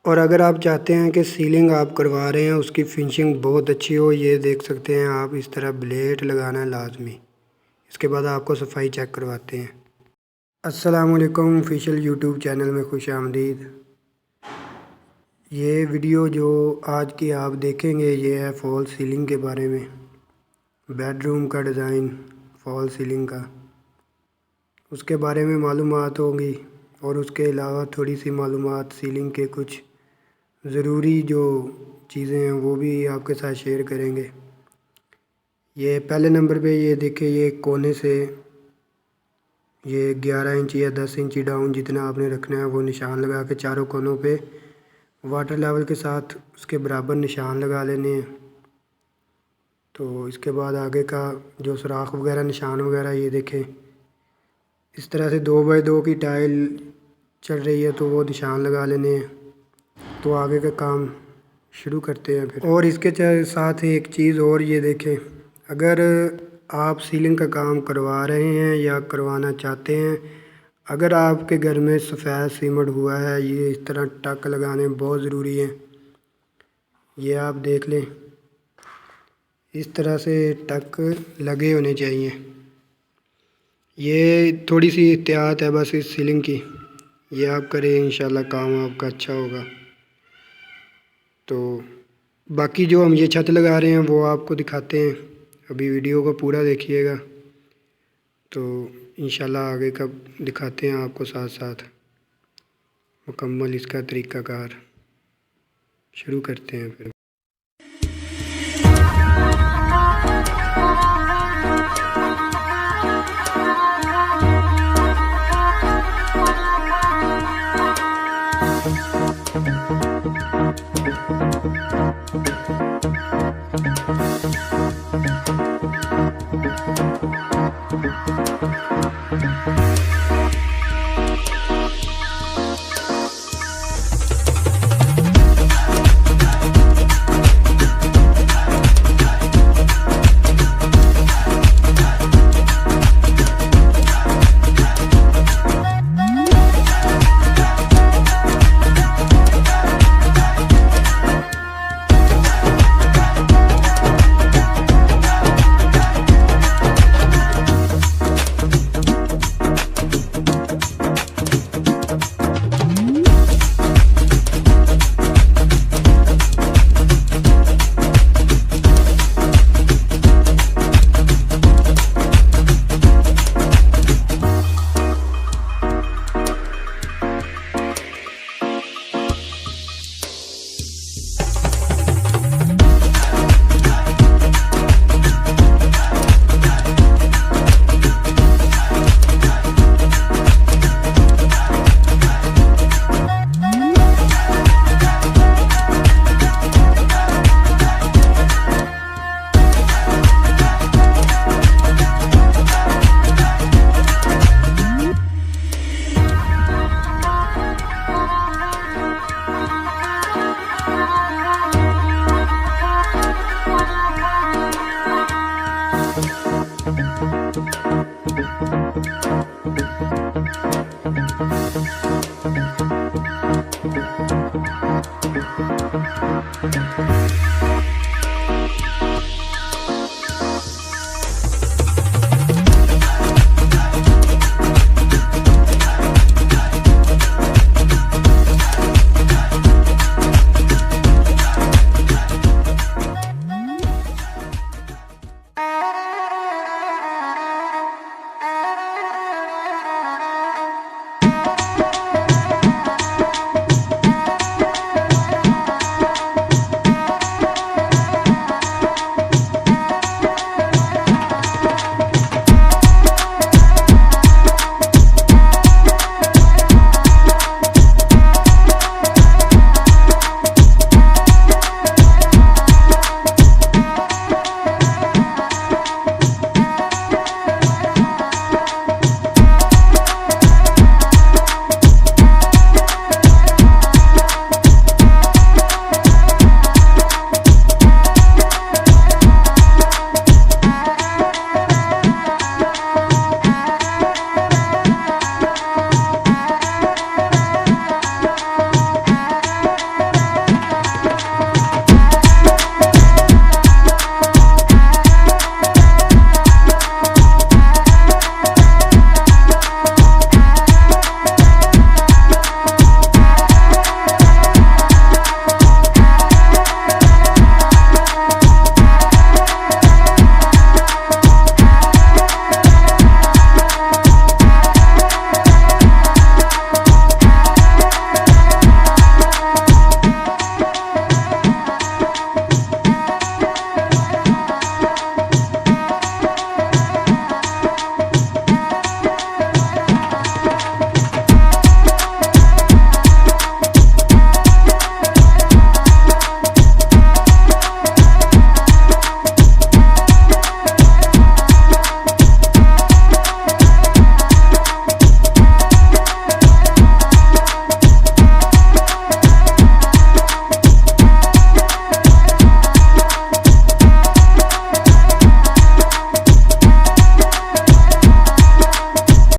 और अगर आप चाहते हैं कि सीलिंग आप करवा रहे हैं उसकी फिनिशिंग बहुत अच्छी हो, ये देख सकते हैं आप, इस तरह ब्लेड लगाना है लाजमी। इसके बाद आपको सफाई चेक करवाते हैं। अस्सलाम वालेकुम, ऑफिशियल यूट्यूब चैनल में खुश आमदीद। ये वीडियो जो आज की आप देखेंगे ये है फॉल सीलिंग के बारे में, बेडरूम का डिज़ाइन, फॉल सीलिंग का, उसके बारे में मालूमात होंगी। और उसके अलावा थोड़ी सी मालूमात सीलिंग के कुछ ज़रूरी जो चीज़ें हैं वो भी आपके साथ शेयर करेंगे। ये पहले नंबर पे ये देखिए, ये कोने से ये 11 इंच या 10 इंच डाउन जितना आपने रखना है वो निशान लगा के चारों कोनों पे वाटर लेवल के साथ उसके बराबर निशान लगा लेने हैं। तो इसके बाद आगे का जो सुराख वगैरह निशान वगैरह ये देखें, इस तरह से 2 बाई 2 की टाइल चल रही है तो वो निशान लगा लेने हैं। तो आगे का काम शुरू करते हैं फिर। और इसके साथ ही एक चीज़ और ये देखें, अगर आप सीलिंग का काम करवा रहे हैं या करवाना चाहते हैं, अगर आपके घर में सफ़ेद सीमेंट हुआ है, ये इस तरह टक लगाने बहुत ज़रूरी है। ये आप देख लें, इस तरह से टक लगे होने चाहिए। ये थोड़ी सी एहतियात है बस इस सीलिंग की, ये आप करें इंशाल्लाह काम आपका अच्छा होगा। तो बाकी जो हम ये छत लगा रहे हैं वो आपको दिखाते हैं, अभी वीडियो को पूरा देखिएगा तो इंशाल्लाह आगे का दिखाते हैं आपको साथ साथ मुकम्मल इसका तरीक़ाकार। शुरू करते हैं फिर।